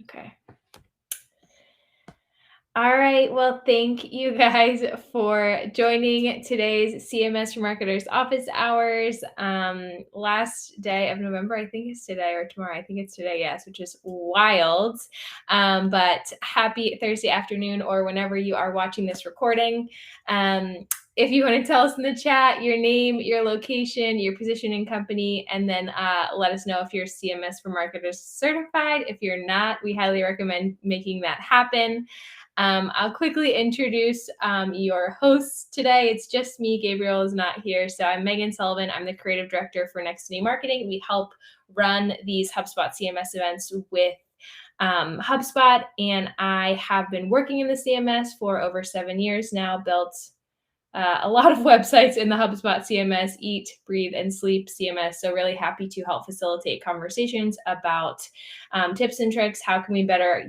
Okay. All right. Well, thank you guys for joining today's CMS for Marketers office hours. Last day of November, I think it's today or tomorrow. I think it's today, yes, which is wild. But happy Thursday afternoon or whenever you are watching this recording. If you want to tell us in the chat your name, your location, your position and company, and then let us know if you're CMS for Marketers certified. If you're not, we highly recommend making that happen. I'll quickly introduce your hosts today. It's just me. Gabriel is not here. So I'm Megan Sullivan. I'm the creative director for Next to New Marketing. We help run these HubSpot CMS events with HubSpot, and I have been working in the CMS for over 7 years now, built a lot of websites in the HubSpot CMS, Eat, Breathe, and Sleep CMS. So really happy to help facilitate conversations about tips and tricks. How can we better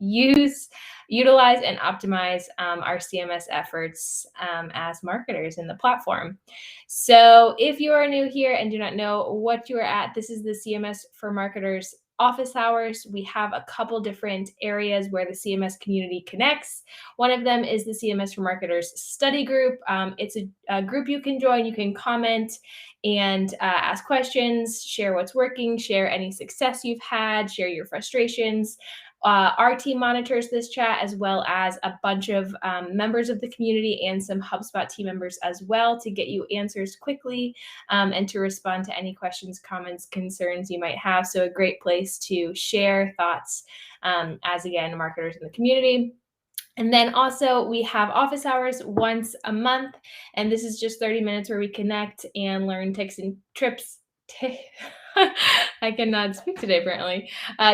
utilize and optimize our CMS efforts as marketers in the platform. So if you are new here and do not know what you are at, this is the CMS for Marketers office hours. We have a couple different areas where the CMS community connects. One of them is the CMS for Marketers study group. It's a group you can join. You can comment and ask questions, share what's working, share any success you've had, share your frustrations. Our team monitors this chat, as well as a bunch of members of the community and some HubSpot team members as well, to get you answers quickly and to respond to any questions, comments, concerns you might have. So a great place to share thoughts as, again, marketers in the community. And then also we have office hours once a month, and this is just 30 minutes where we connect and learn tips and trips. I cannot speak today, apparently.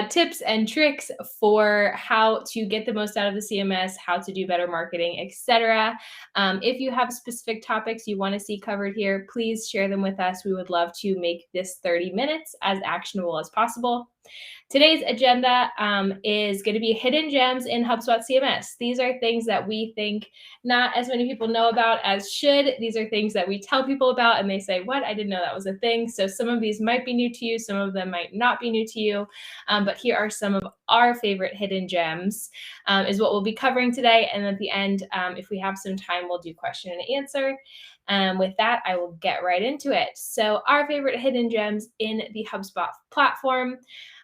Tips and tricks for how to get the most out of the CMS, how to do better marketing, etc. If you have specific topics you want to see covered here, please share them with us. We would love to make this 30 minutes as actionable as possible. Today's agenda is going to be hidden gems in HubSpot CMS. These are things that we think not as many people know about as should. These are things that we tell people about and they say, what? I didn't know that was a thing. So some of these might be new to you. Some of them might not be new to you. But here are some of our favorite hidden gems is what we'll be covering today. And at the end, if we have some time, we'll do question and answer. With that, I will get right into it. So our favorite hidden gems in the HubSpot platform.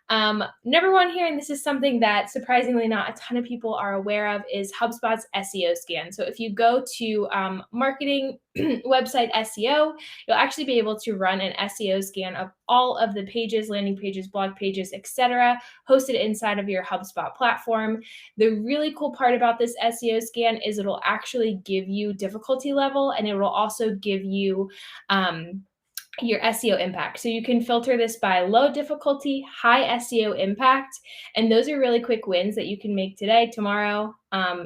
Number one here, and this is something that surprisingly not a ton of people are aware of, is HubSpot's SEO scan. So if you go to marketing website SEO, you'll actually be able to run an SEO scan of all of the pages, landing pages, blog pages, etc., hosted inside of your HubSpot platform. The really cool part about this SEO scan is it'll actually give you difficulty level, and it will also give you your SEO impact. So you can filter this by low difficulty, high SEO impact, and those are really quick wins that you can make today, tomorrow.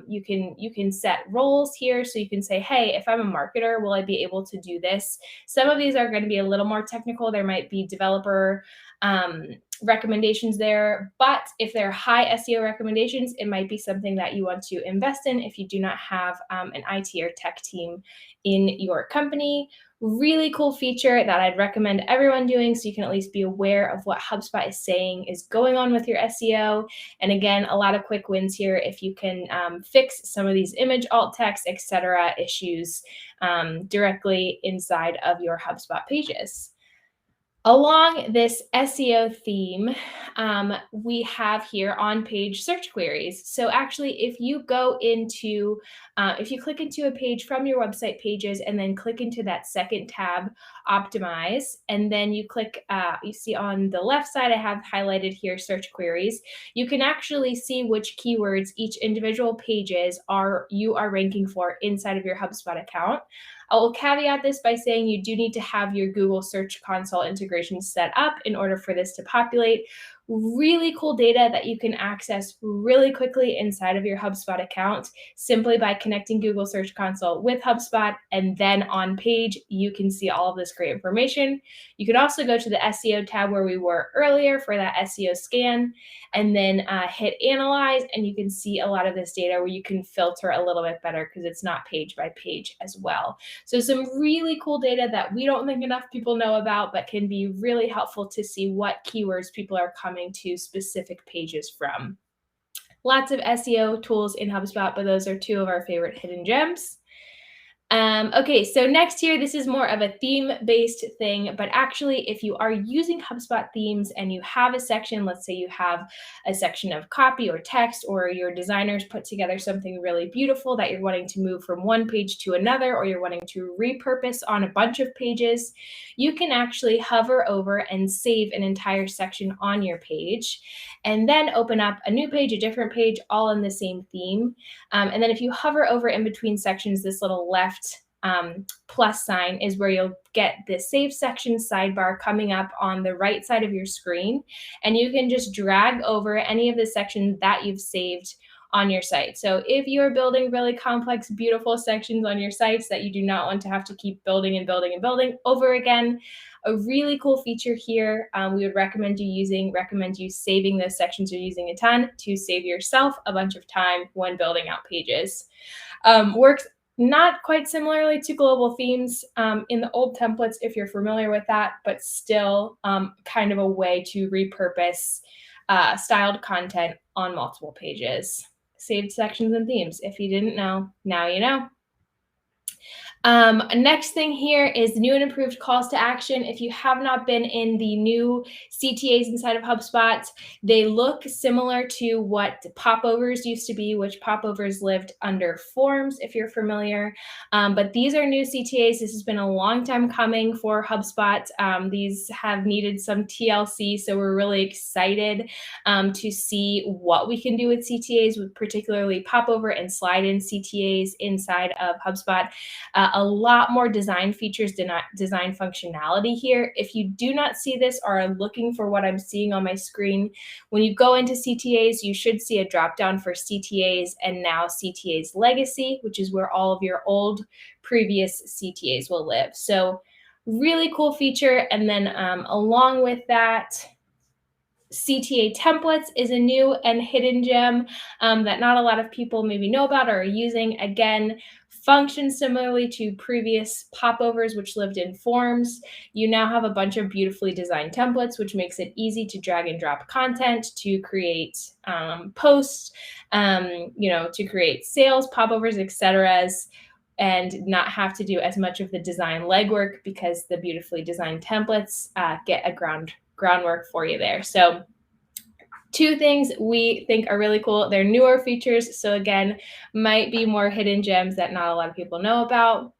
You can set roles here, so you can say, hey, if I'm a marketer, will I be able to do this? Some of these are going to be a little more technical. There might be developer recommendations there, but if they're high SEO recommendations, it might be something that you want to invest in if you do not have an IT or tech team in your company. Really cool feature that I'd recommend everyone doing, so you can at least be aware of what HubSpot is saying is going on with your SEO. And again, a lot of quick wins here if you can fix some of these image alt text, etc. issues directly inside of your HubSpot pages. Along this SEO theme, we have here on page search queries. So actually, if you go into, if you click into a page from your website pages and then click into that second tab, optimize, and then you click, you see on the left side, I have highlighted here search queries. You can actually see which keywords each individual pages you are ranking for inside of your HubSpot account. I will caveat this by saying you do need to have your Google Search Console integration set up in order for this to populate. Really cool data that you can access really quickly inside of your HubSpot account simply by connecting Google Search Console with HubSpot, and then on page you can see all of this great information. You can also go to the SEO tab where we were earlier for that SEO scan, and then hit analyze, and you can see a lot of this data where you can filter a little bit better because it's not page by page as well. So some really cool data that we don't think enough people know about, but can be really helpful to see what keywords people are coming coming to specific pages from. Lots of SEO tools in HubSpot, but those are two of our favorite hidden gems. Okay, so next here, this is more of a theme-based thing, but actually, if you are using HubSpot themes and you have a section, let's say you have a section of copy or text, or your designers put together something really beautiful that you're wanting to move from one page to another, or you're wanting to repurpose on a bunch of pages, you can actually hover over and save an entire section on your page, and then open up a new page, a different page, all in the same theme. And then if you hover over in between sections, this little left plus sign is where you'll get the Save Sections sidebar coming up on the right side of your screen. And you can just drag over any of the sections that you've saved on your site. So if you're building really complex, beautiful sections on your sites that you do not want to have to keep building and building and building over again, a really cool feature here we would recommend you saving those sections you're using a ton to save yourself a bunch of time when building out pages. Works not quite similarly to global themes in the old templates, if you're familiar with that, but still kind of a way to repurpose styled content on multiple pages. Saved sections and themes. If you didn't know, now you know. Next thing here is new and improved calls to action. If you have not been in the new CTAs inside of HubSpot, they look similar to what popovers used to be, which popovers lived under forms, if you're familiar. But these are new CTAs. This has been a long time coming for HubSpot. These have needed some TLC, so we're really excited to see what we can do with CTAs, with particularly popover and slide-in CTAs inside of HubSpot. A lot more design features, design functionality here. If you do not see this or are looking for what I'm seeing on my screen, when you go into CTAs, you should see a drop down for CTAs and now CTAs Legacy, which is where all of your old previous CTAs will live. So really cool feature. And then along with that, CTA templates is a new and hidden gem that not a lot of people maybe know about or are using. Again, functions similarly to previous popovers, which lived in forms. You now have a bunch of beautifully designed templates, which makes it easy to drag and drop content, to create posts, to create sales, popovers, etc., and not have to do as much of the design legwork because the beautifully designed templates get a groundwork for you there. So two things we think are really cool. They're newer features, so again, might be more hidden gems that not a lot of people know about.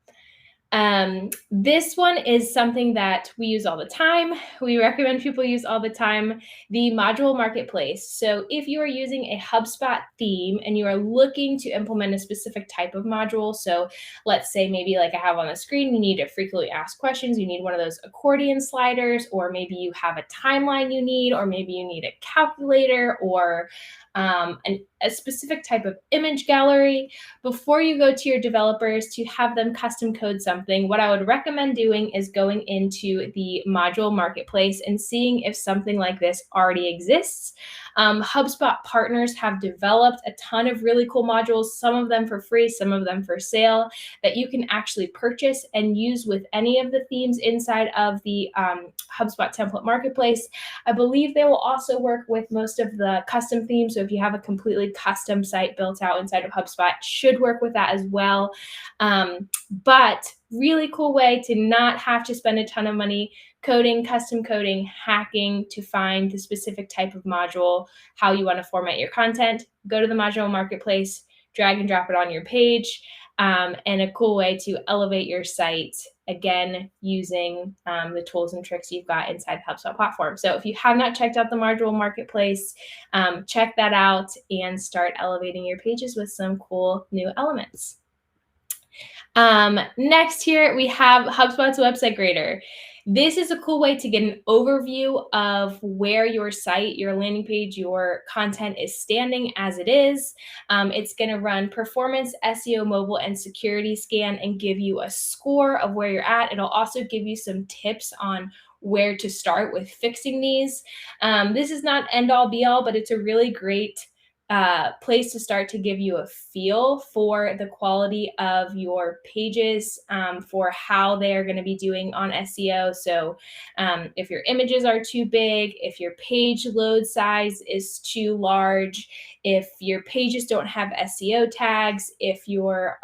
This one is something that we use all the time. We recommend people use all the time, the module marketplace. So if you are using a HubSpot theme and you are looking to implement a specific type of module, so let's say maybe like I have on the screen, you need a frequently asked questions, you need one of those accordion sliders, or maybe you have a timeline you need, or maybe you need a calculator, or a specific type of image gallery. Before you go to your developers to have them custom code something, what I would recommend doing is going into the module marketplace and seeing if something like this already exists. HubSpot partners have developed a ton of really cool modules, some of them for free, some of them for sale, that you can actually purchase and use with any of the themes inside of the HubSpot template marketplace. I believe they will also work with most of the custom themes. So if you have a completely custom site built out inside of HubSpot, it should work with that as well. But really cool way to not have to spend a ton of money coding, custom coding, hacking to find the specific type of module, how you want to format your content. Go to the module marketplace, drag and drop it on your page, and a cool way to elevate your site, again, using the tools and tricks you've got inside the HubSpot platform. So if you have not checked out the module marketplace, check that out and start elevating your pages with some cool new elements. Next here, we have HubSpot's Website Grader. This is a cool way to get an overview of where your site, your landing page, your content is standing as it is. It's going to run performance, SEO, mobile, and security scan and give you a score of where you're at. It'll also give you some tips on where to start with fixing these. This is not end all be all, but it's a really great place to start to give you a feel for the quality of your pages, for how they are going to be doing on SEO. So if your images are too big, if your page load size is too large, if your pages don't have SEO tags, if your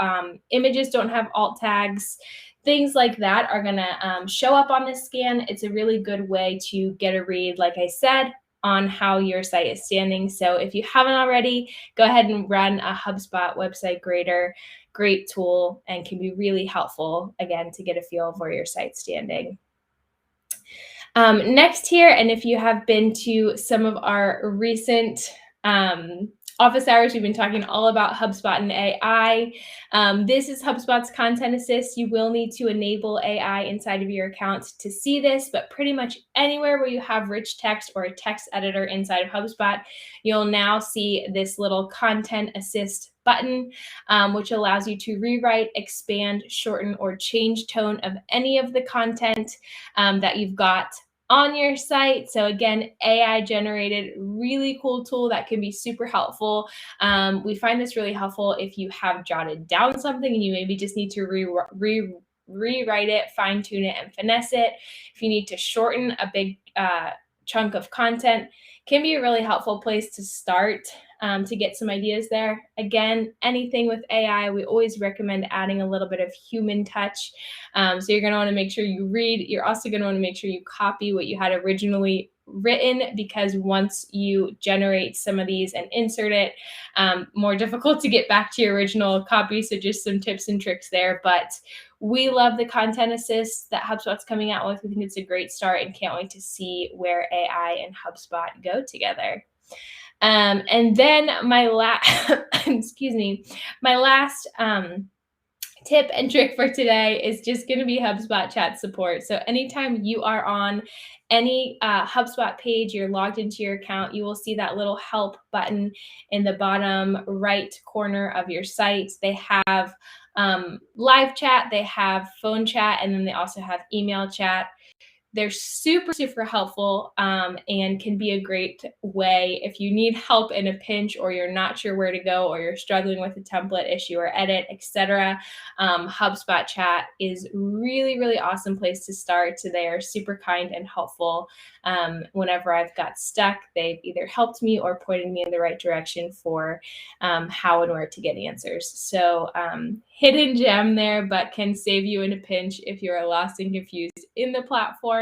images don't have alt tags, things like that are going to show up on this scan. It's a really good way to get a read, like I said, on how your site is standing. So if you haven't already, go ahead and run a HubSpot website grader. Great tool and can be really helpful, again, to get a feel of where your site's standing. Next here, and if you have been to some of our recent office hours, we've been talking all about HubSpot and AI. This is HubSpot's Content Assist. You will need to enable AI inside of your account to see this, but pretty much anywhere where you have rich text or a text editor inside of HubSpot, you'll now see this little Content Assist button, which allows you to rewrite, expand, shorten, or change tone of any of the content that you've got on your site. So again, AI generated, really cool tool that can be super helpful. We find this really helpful if you have jotted down something and you maybe just need to rewrite it, fine tune it, and finesse it. If you need to shorten a big chunk of content, can be a really helpful place to start to get some ideas there. Again, anything with AI, we always recommend adding a little bit of human touch. So you're going to want to make sure you read. You're also going to want to make sure you copy what you had originally written, because once you generate some of these and insert it, more difficult to get back to your original copy. So just some tips and tricks there. But we love the Content Assist that HubSpot's coming out with. We think it's a great start and can't wait to see where AI and HubSpot go together. And then my last, excuse me, my last tip and trick for today is just going to be HubSpot chat support. So anytime you are on any HubSpot page, you're logged into your account, you will see that little help button in the bottom right corner of your site. They have live chat, they have phone chat, and then they also have email chat. They're super, super helpful and can be a great way if you need help in a pinch, or you're not sure where to go, or you're struggling with a template issue or edit, etc. HubSpot chat is really, really awesome place to start. So they are super kind and helpful. Whenever I've got stuck, they've either helped me or pointed me in the right direction for how and where to get answers. So hidden gem there, but can save you in a pinch if you're lost and confused in the platform.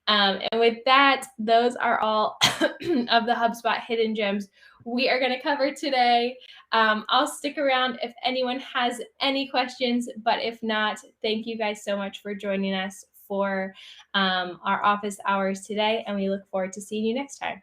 And with that, those are all of the HubSpot hidden gems we are going to cover today. I'll stick around if anyone has any questions, but if not, thank you guys so much for joining us for our office hours today, and we look forward to seeing you next time.